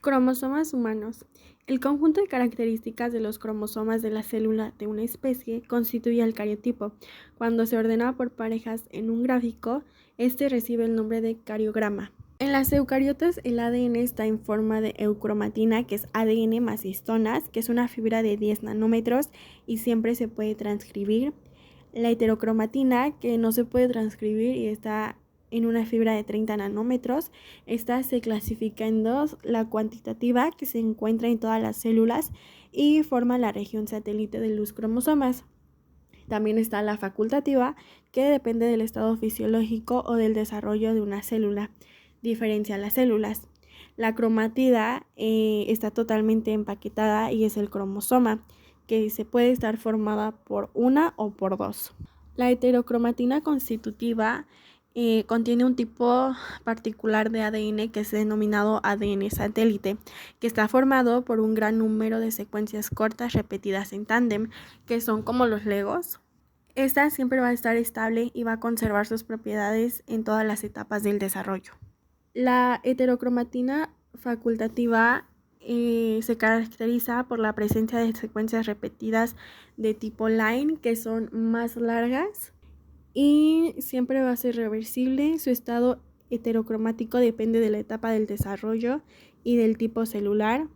Cromosomas humanos. El conjunto de características de los cromosomas de la célula de una especie constituye el cariotipo. Cuando se ordena por parejas en un gráfico, este recibe el nombre de cariograma. En las eucariotas, el ADN está en forma de eucromatina, que es ADN más histonas, que es una fibra de 10 nanómetros y siempre se puede transcribir. La heterocromatina, que no se puede transcribir y está en una fibra de 30 nanómetros. Esta se clasifica en dos: la cuantitativa, que se encuentra en todas las células y forma la región satélite de los cromosomas. También está la facultativa, que depende del estado fisiológico o del desarrollo de una célula. Diferencia las células. La cromatida está totalmente empaquetada y es el cromosoma, que se puede estar formada por una o por dos. La heterocromatina constitutiva contiene un tipo particular de ADN que es denominado ADN satélite, que está formado por un gran número de secuencias cortas repetidas en tándem, que son como los legos. Esta siempre va a estar estable y va a conservar sus propiedades en todas las etapas del desarrollo. La heterocromatina facultativa se caracteriza por la presencia de secuencias repetidas de tipo line, que son más largas, y siempre va a ser reversible. Su estado heterocromático depende de la etapa del desarrollo y del tipo celular,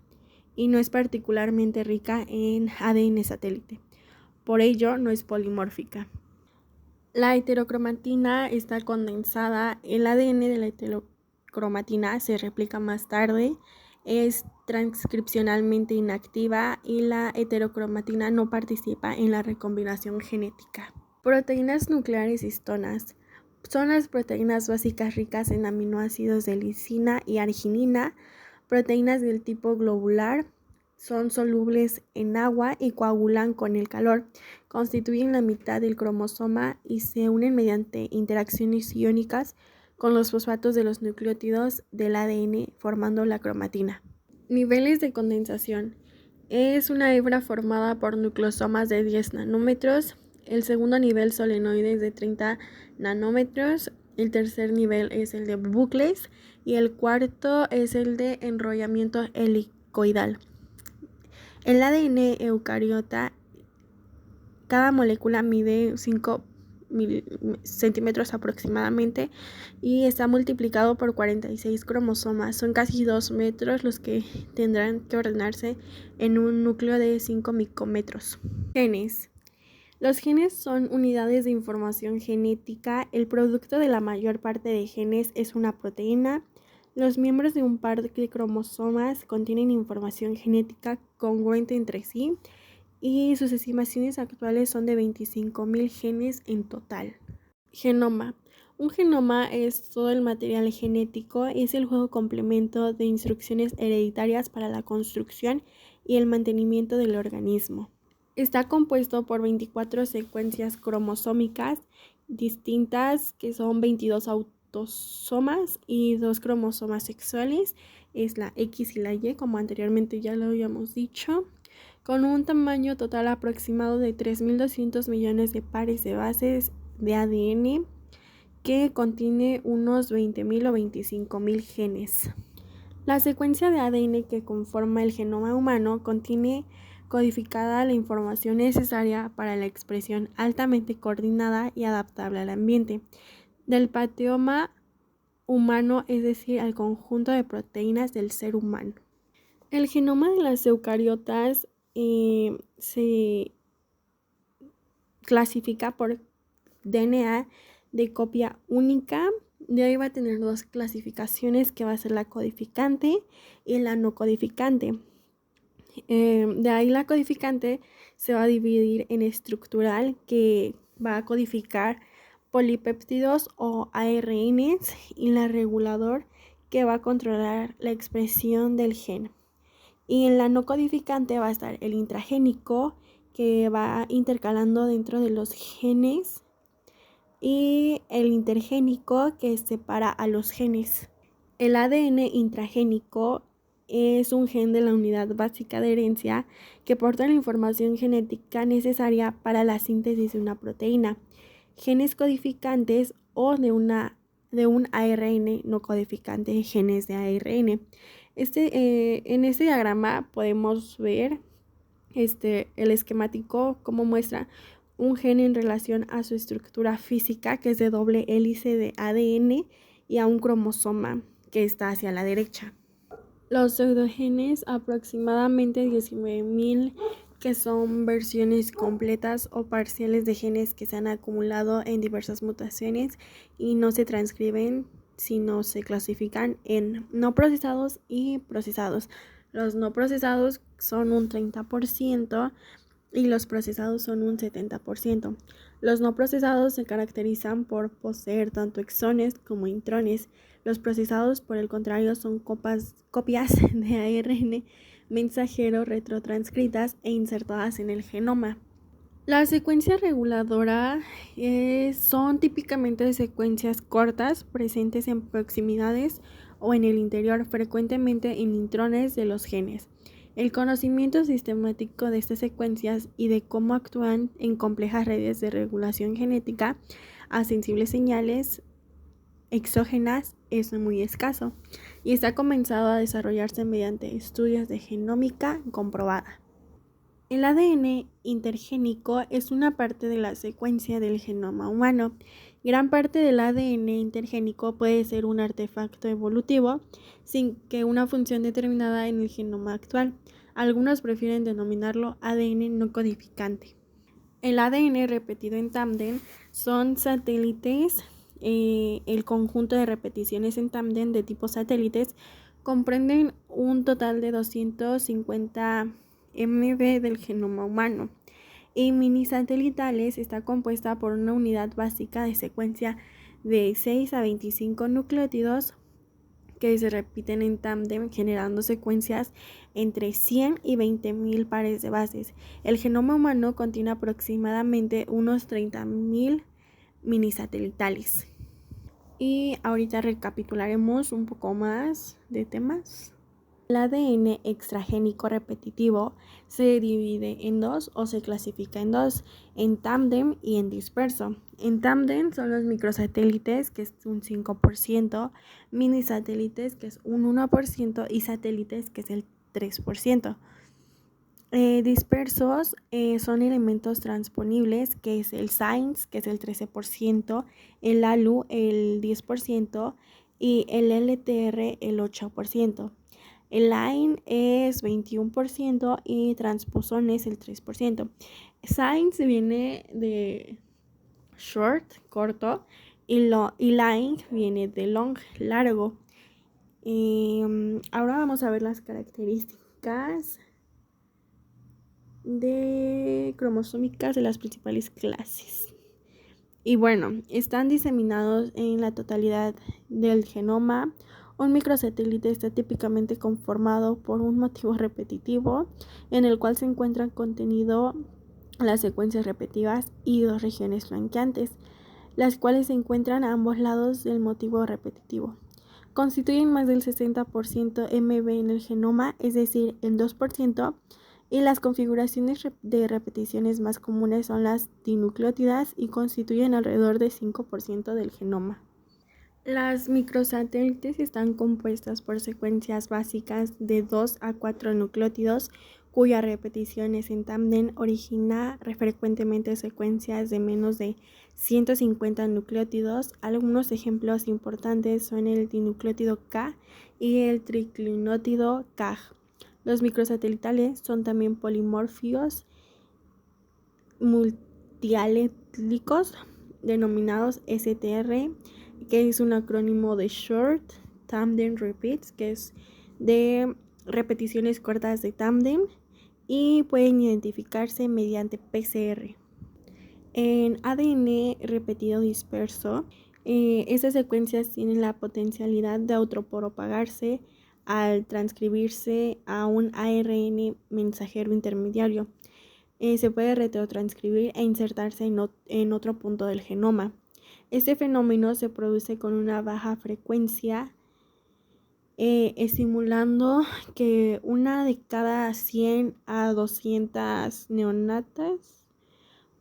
y no es particularmente rica en ADN satélite. Por ello, no es polimórfica. La heterocromatina está condensada. El ADN de la heterocromatina se replica más tarde, es transcripcionalmente inactiva y la heterocromatina no participa en la recombinación genética. Proteínas nucleares histonas. Son las proteínas básicas ricas en aminoácidos de lisina y arginina, proteínas del tipo globular. Son solubles en agua y coagulan con el calor. Constituyen la mitad del cromosoma y se unen mediante interacciones iónicas con los fosfatos de los nucleótidos del ADN, formando la cromatina. Niveles de condensación. Es una hebra formada por nucleosomas de 10 nanómetros. El segundo nivel solenoide es de 30 nanómetros. El tercer nivel es el de bucles y el cuarto es el de enrollamiento helicoidal. El ADN eucariota, cada molécula mide 5 centímetros aproximadamente y está multiplicado por 46 cromosomas. Son casi 2 metros los que tendrán que ordenarse en un núcleo de 5 micrómetros. Genes. Los genes son unidades de información genética. El producto de la mayor parte de genes es una proteína. Los miembros de un par de cromosomas contienen información genética congruente entre sí y sus estimaciones actuales son de 25.000 genes en total. Genoma. Un genoma es todo el material genético y es el juego complemento de instrucciones hereditarias para la construcción y el mantenimiento del organismo. Está compuesto por 24 secuencias cromosómicas distintas, que son 22 autosomas y 2 cromosomas sexuales, es la X y la Y, como anteriormente ya lo habíamos dicho, con un tamaño total aproximado de 3.200 millones de pares de bases de ADN, que contiene unos 20.000 o 25.000 genes. La secuencia de ADN que conforma el genoma humano contiene codificada la información necesaria para la expresión altamente coordinada y adaptable al ambiente del proteoma humano, es decir, al conjunto de proteínas del ser humano. El genoma de las eucariotas se clasifica por DNA de copia única. De ahí va a tener dos clasificaciones, que va a ser la codificante y la no codificante. De ahí la codificante se va a dividir en estructural, que va a codificar polipéptidos o ARNs, y la regulador, que va a controlar la expresión del gen. Y en la no codificante va a estar el intragénico, que va intercalando dentro de los genes, y el intergénico, que separa a los genes. El ADN intragénico es un gen de la unidad básica de herencia que porta la información genética necesaria para la síntesis de una proteína. Genes codificantes o de una de un ARN no codificante de genes de ARN. En este diagrama podemos ver el esquemático como muestra un gen en relación a su estructura física, que es de doble hélice de ADN, y a un cromosoma que está hacia la derecha. Los pseudogenes, aproximadamente 19.000, que son versiones completas o parciales de genes que se han acumulado en diversas mutaciones y no se transcriben, sino se clasifican en no procesados y procesados. Los no procesados son un 30% y los procesados son un 70%. Los no procesados se caracterizan por poseer tanto exones como intrones. Los procesados, por el contrario, son copias de ARN mensajero retrotranscritas e insertadas en el genoma. La secuencia reguladora son típicamente secuencias cortas presentes en proximidades o en el interior, frecuentemente en intrones de los genes. El conocimiento sistemático de estas secuencias y de cómo actúan en complejas redes de regulación genética a sensibles señales exógenas es muy escaso y está comenzado a desarrollarse mediante estudios de genómica comprobada. El ADN intergénico es una parte de la secuencia del genoma humano. Gran parte del ADN intergénico puede ser un artefacto evolutivo sin que una función determinada en el genoma actual. Algunos prefieren denominarlo ADN no codificante. El ADN repetido en tándem son satélites. El conjunto de repeticiones en tándem de tipo satélites comprenden un total de 250 MB del genoma humano. Y minisatelitales está compuesta por una unidad básica de secuencia de 6 a 25 nucleótidos que se repiten en tándem, generando secuencias entre 100 y 20.000 pares de bases. El genoma humano contiene aproximadamente unos 30.000 minisatelitales. Y ahorita recapitularemos un poco más de temas. El ADN extragénico repetitivo se divide en dos o se clasifica en dos, en tándem y en disperso. En tándem son los microsatélites, que es un 5%, minisatélites, que es un 1%, y satélites, que es el 3%. Dispersos son elementos transponibles, que es el SINS, que es el 13%, el ALU, el 10%, y el LTR, el 8%. El line es 21% y transposones el 3%. SINS viene de short, corto, y line viene de long, largo. Ahora vamos a ver las características de cromosómicas de las principales clases. Y bueno, están diseminados en la totalidad del genoma. Un microsatélite está típicamente conformado por un motivo repetitivo en el cual se encuentran contenido las secuencias repetitivas y dos regiones flanqueantes, las cuales se encuentran a ambos lados del motivo repetitivo. Constituyen más del 60% MB en el genoma, es decir, el 2%, y las configuraciones de repeticiones más comunes son las dinucleótidas y constituyen alrededor del 5% del genoma. Las microsatélites están compuestas por secuencias básicas de 2 a 4 nucleótidos, cuya repetición es en tándem origina frecuentemente secuencias de menos de 150 nucleótidos. Algunos ejemplos importantes son el dinucleótido K y el triclinótido KAG. Los microsatelitales son también polimórficos multialélicos, denominados STR, que es un acrónimo de Short Tandem Repeats, que es de repeticiones cortas de tándem, y pueden identificarse mediante PCR. En ADN repetido disperso, estas secuencias tienen la potencialidad de autopropagarse al transcribirse a un ARN mensajero intermediario. Se puede retrotranscribir e insertarse en otro punto del genoma. Este fenómeno se produce con una baja frecuencia, estimulando que una de cada 100 a 200 neonatas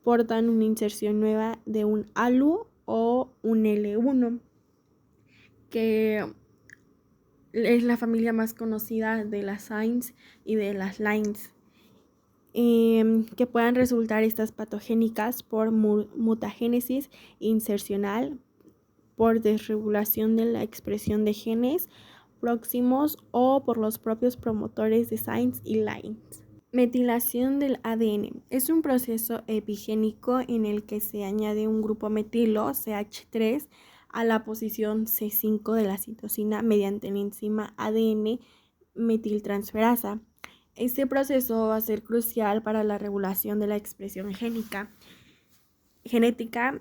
portan una inserción nueva de un ALU o un L1. que es la familia más conocida de las SINEs y de las LINEs, que puedan resultar estas patogénicas por mutagénesis insercional, por desregulación de la expresión de genes próximos o por los propios promotores de SINEs y LINEs. Metilación del ADN es un proceso epigénico en el que se añade un grupo metilo, CH3, a la posición C5 de la citosina mediante la enzima ADN metiltransferasa. Este proceso va a ser crucial para la regulación de la expresión genética,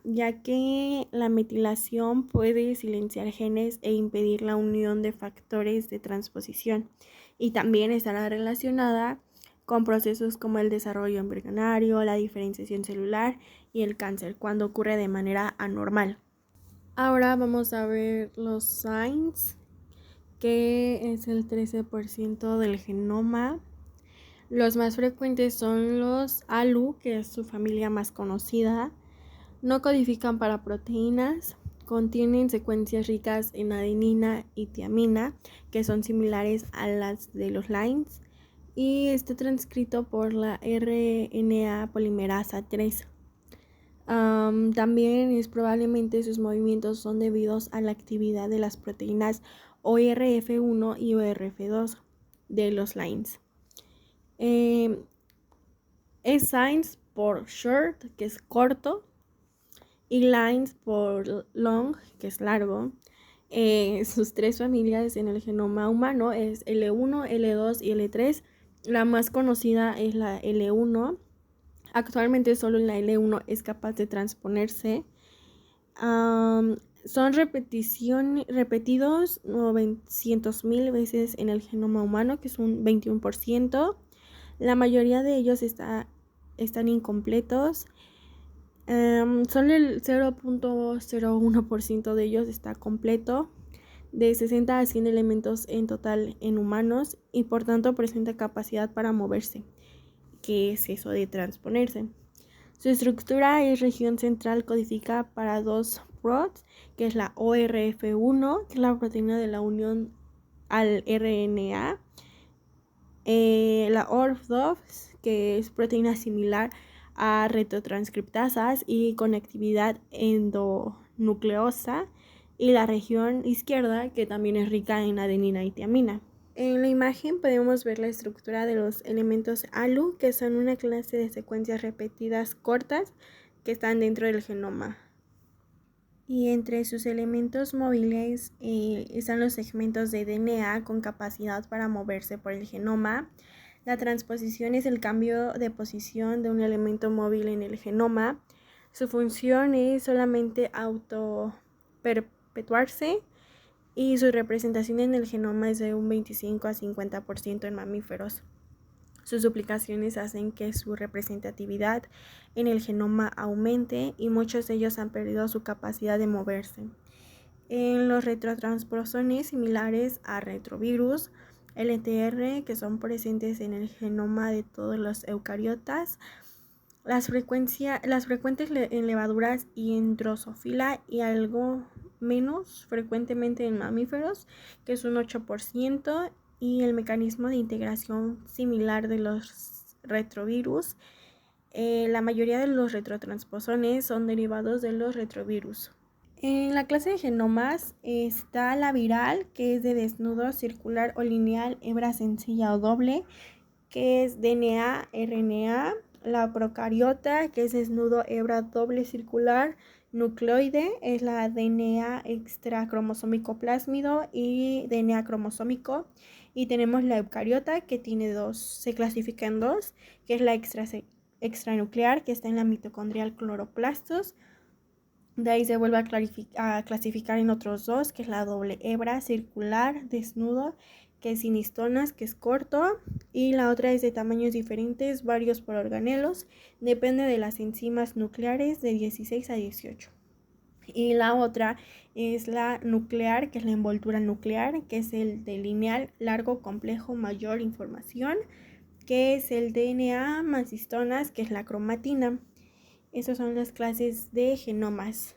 ya que la metilación puede silenciar genes e impedir la unión de factores de transposición, y también estará relacionada con procesos como el desarrollo embrionario, la diferenciación celular y el cáncer, cuando ocurre de manera anormal. Ahora vamos a ver los SINEs, que es el 13% del genoma. Los más frecuentes son los ALU, que es su familia más conocida. No codifican para proteínas, contienen secuencias ricas en adenina y tiamina, que son similares a las de los LINEs, y está transcrito por la RNA polimerasa 3. También probablemente sus movimientos son debidos a la actividad de las proteínas ORF1 y ORF2 de los LINEs. Es SINEs por short, que es corto, y LINEs por long, que es largo. Sus tres familias en el genoma humano es L1, L2 y L3. La más conocida es la L1. Actualmente solo la L1 es capaz de transponerse. Son repetidos 900,000 veces en el genoma humano, que es un 21%. La mayoría de ellos están incompletos. Solo el 0.01% de ellos está completo, de 60 a 100 elementos en total en humanos, y por tanto presenta capacidad para moverse, que es eso de transponerse. Su estructura es región central, codifica para dos prots, que es la ORF1, que es la proteína de la unión al RNA, la ORF2, que es proteína similar a retrotranscriptasas y con actividad endonucleosa, y la región izquierda, que también es rica en adenina y tiamina. En la imagen podemos ver la estructura de los elementos ALU, que son una clase de secuencias repetidas cortas que están dentro del genoma. Y entre sus elementos móviles están los segmentos de DNA con capacidad para moverse por el genoma. La transposición es el cambio de posición de un elemento móvil en el genoma. Su función es solamente autoperpetuarse, y su representación en el genoma es de un 25 a 50% en mamíferos. Sus duplicaciones hacen que su representatividad en el genoma aumente, y muchos de ellos han perdido su capacidad de moverse. En los retrotransposones similares a retrovirus, LTR, que son presentes en el genoma de todos los eucariotas, las frecuentes en levaduras y en Drosophila, y algo menos frecuentemente en mamíferos, que es un 8%, y el mecanismo de integración similar de los retrovirus. La mayoría de los retrotransposones son derivados de los retrovirus. En la clase de genomas está la viral, que es de desnudo circular o lineal, hebra sencilla o doble, que es DNA, RNA. La procariota, que es desnudo, hebra doble circular, nucleoide, es la DNA extracromosómico plásmido y DNA cromosómico. Y tenemos la eucariota, que tiene dos, se clasifica en dos, que es la extranuclear, que está en la mitocondrial cloroplastos. De ahí se vuelve a clasificar en otros dos, que es la doble hebra circular, desnudo, que es sin histonas, que es corto, y la otra es de tamaños diferentes, varios por organelos, depende de las enzimas nucleares, de 16 a 18. Y la otra es la nuclear, que es la envoltura nuclear, que es el de lineal, largo, complejo, mayor información, que es el DNA más histonas, que es la cromatina. Esas son las clases de genomas.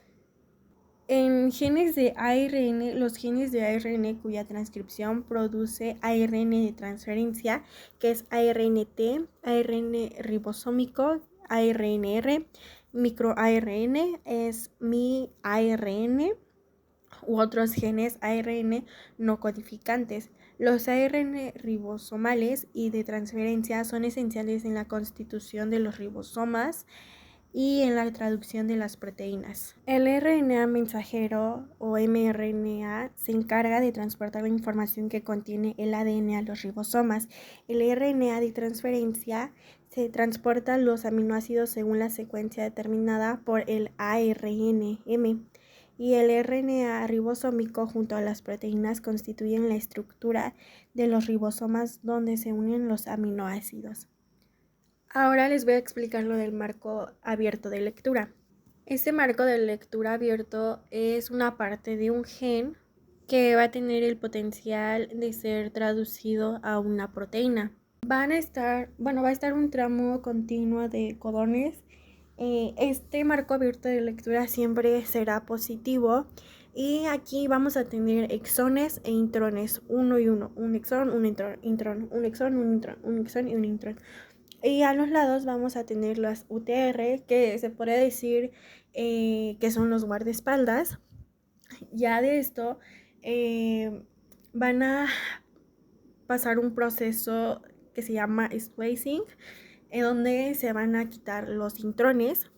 En genes de ARN, los genes de ARN cuya transcripción produce ARN de transferencia, que es ARNT, ARN ribosómico, ARNR, microARN es miARN u otros genes ARN no codificantes. Los ARN ribosomales y de transferencia son esenciales en la constitución de los ribosomas y en la traducción de las proteínas. El RNA mensajero o mRNA se encarga de transportar la información que contiene el ADN a los ribosomas. El RNA de transferencia se transporta los aminoácidos según la secuencia determinada por el ARNM. Y el RNA ribosómico junto a las proteínas constituyen la estructura de los ribosomas donde se unen los aminoácidos. Ahora les voy a explicar lo del marco abierto de lectura. Este marco de lectura abierto es una parte de un gen que va a tener el potencial de ser traducido a una proteína. Va a estar un tramo continuo de codones. Este marco abierto de lectura siempre será positivo y aquí vamos a tener exones e intrones, uno y uno, un exón, un intrón, un exón, un intrón, un exón y un intrón. Y a los lados vamos a tener las UTR, que se puede decir que son los guardaespaldas. Ya de esto van a pasar un proceso que se llama splicing, donde se van a quitar los intrones,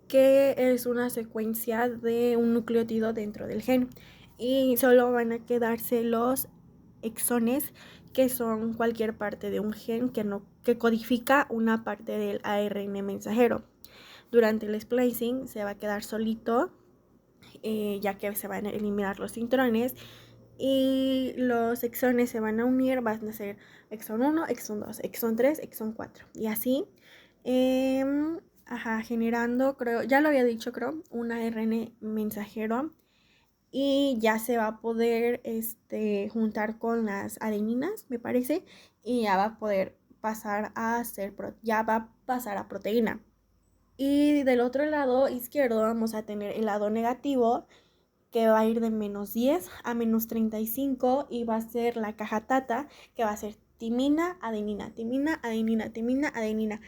que es una secuencia de un nucleótido dentro del gen. Y solo van a quedarse los exones, que son cualquier parte de un gen que codifica una parte del ARN mensajero. Durante el splicing se va a quedar solito, ya que se van a eliminar los intrones y los exones se van a unir, van a ser exón 1, exón 2, exón 3, exón 4 y así generando, creo, ya lo había dicho, creo, un ARN mensajero. Y ya se va a poder juntar con las adeninas, me parece, y ya va a poder pasar a proteína. Y del otro lado izquierdo vamos a tener el lado negativo, que va a ir de menos 10 a menos 35 y va a ser la caja tata, que va a ser timina, adenina, timina, adenina, timina, adenina,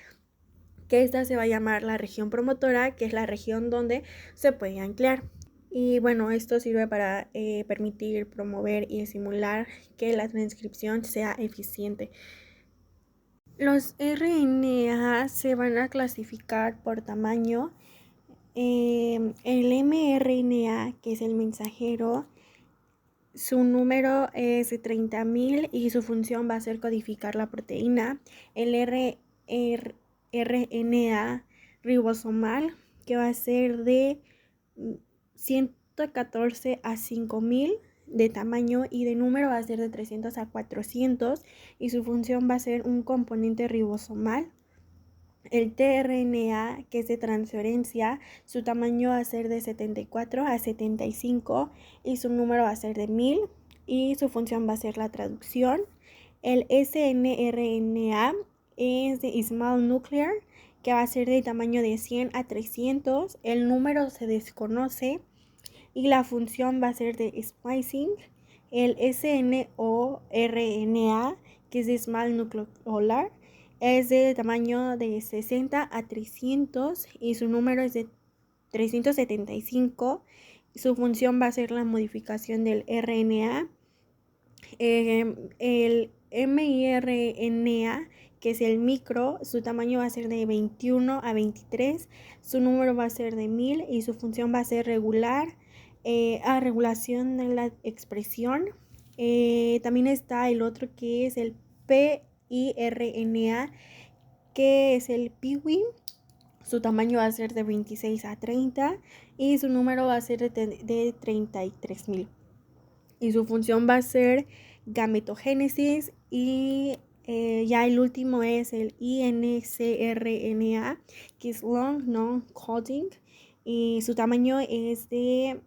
que esta se va a llamar la región promotora, que es la región donde se puede anclar. Y bueno, esto sirve para permitir, promover y estimular que la transcripción sea eficiente. Los RNA se van a clasificar por tamaño. El mRNA, que es el mensajero, su número es de 30.000 y su función va a ser codificar la proteína. El RNA ribosomal, que va a ser de 114 a 5.000 de tamaño y de número va a ser de 300 a 400 y su función va a ser un componente ribosomal. El tRNA, que es de transferencia, su tamaño va a ser de 74 a 75 y su número va a ser de 1000 y su función va a ser la traducción. El snRNA es de small nuclear, que va a ser de tamaño de 100 a 300, el número se desconoce y la función va a ser de splicing. El snORNA, que es de small nucleolar, es de tamaño de 60 a 300 y su número es de 375. Su función va a ser la modificación del RNA. El miRNA, que es el micro, su tamaño va a ser de 21 a 23, su número va a ser de 1000 y su función va a ser regular, regulación de la expresión. También está el otro, que es el piRNA, que es el PIWI. Su tamaño va a ser de 26 a 30 y su número va a ser de 33.000. Y su función va a ser gametogénesis. Y ya el último es el INCRNA, que es long non-coding, y su tamaño es de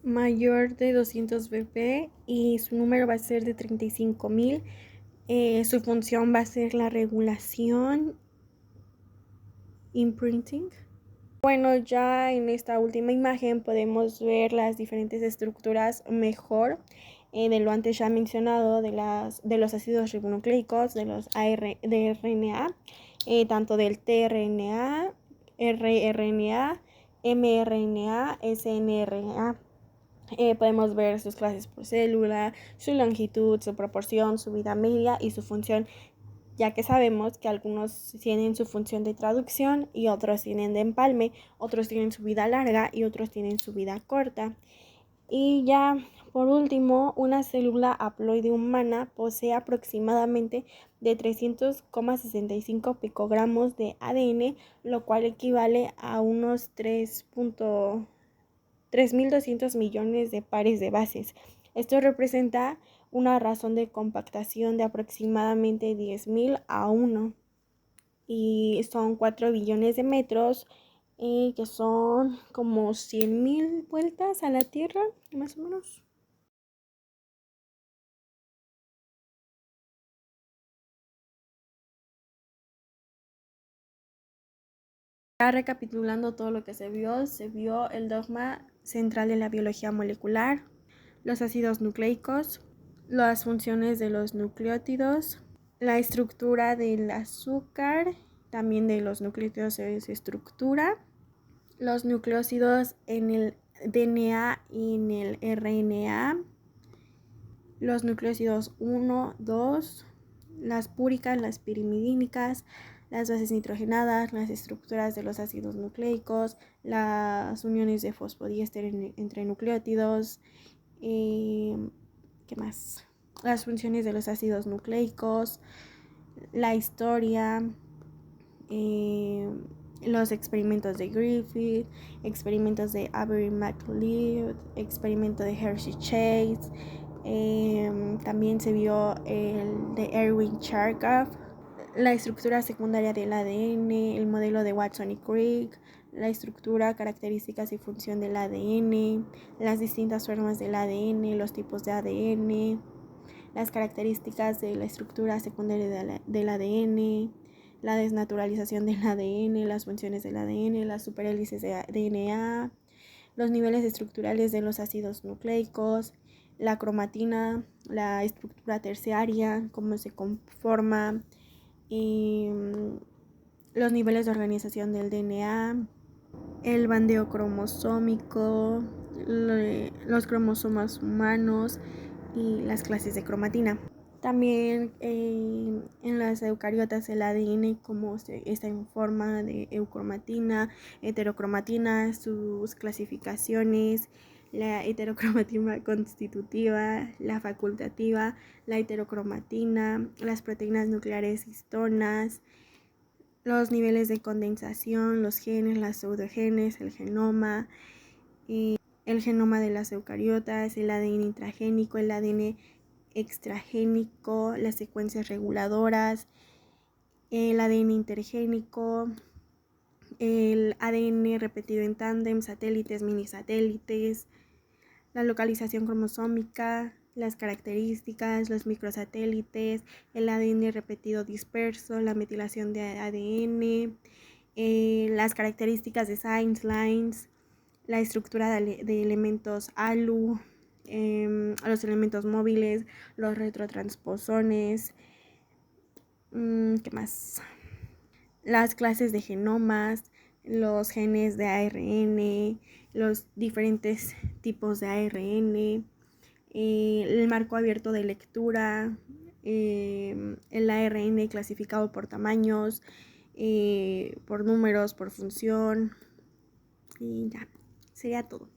mayor de 200 pp y su número va a ser de 35.000. Su función va a ser la regulación, imprinting, Bueno, ya en esta última imagen podemos ver las diferentes estructuras mejor de lo antes ya mencionado de los ácidos ribonucleicos, de los de RNA, tanto del tRNA, rRNA, mRNA, snRNA. Podemos ver sus clases por célula, su longitud, su proporción, su vida media y su función, ya que sabemos que algunos tienen su función de traducción y otros tienen de empalme, otros tienen su vida larga y otros tienen su vida corta. Y ya por último, una célula haploide humana posee aproximadamente de 300,65 picogramos de ADN, lo cual equivale a unos 3.200 millones de pares de bases. Esto representa una razón de compactación de aproximadamente 10.000 a 1 y son 4 billones de metros, que son como 100.000 vueltas a la Tierra, más o menos. Ya recapitulando todo lo que se vio el dogma central de la biología molecular, los ácidos nucleicos, las funciones de los nucleótidos, la estructura del azúcar, también de los nucleótidos se estructura, los nucleósidos en el DNA y en el RNA, los nucleósidos 1, 2, las púricas, las pirimidínicas, las bases nitrogenadas, las estructuras de los ácidos nucleicos, las uniones de fosfodiéster entre nucleótidos, ¿qué más? Las funciones de los ácidos nucleicos, la historia, los experimentos de Griffith, experimentos de Avery McLeod, experimento de Hershey-Chase, también se vio el de Erwin Chargaff, la estructura secundaria del ADN, el modelo de Watson y Crick, la estructura, características y función del ADN, las distintas formas del ADN, los tipos de ADN, las características de la estructura secundaria del ADN, la desnaturalización del ADN, las funciones del ADN, las superhélices de DNA, los niveles estructurales de los ácidos nucleicos, la cromatina, la estructura terciaria, cómo se conforma, los niveles de organización del DNA, el bandeo cromosómico, los cromosomas humanos y las clases de cromatina. También en las eucariotas el ADN como está en forma de eucromatina, heterocromatina, sus clasificaciones, la heterocromatina constitutiva, la facultativa, la heterocromatina, las proteínas nucleares histonas, los niveles de condensación, los genes, las pseudogenes, el genoma de las eucariotas, el ADN intragénico, el ADN extragénico, las secuencias reguladoras, el ADN intergénico, el ADN repetido en tándem, satélites, minisatélites, la localización cromosómica, las características, los microsatélites, el ADN repetido disperso, la metilación de ADN, las características de Science Lines, la estructura de elementos ALU, los elementos móviles, los retrotransposones, ¿qué más? Las clases de genomas, los genes de ARN, los diferentes tipos de ARN, el marco abierto de lectura, el ARN clasificado por tamaños, por números, por función, y ya, sería todo.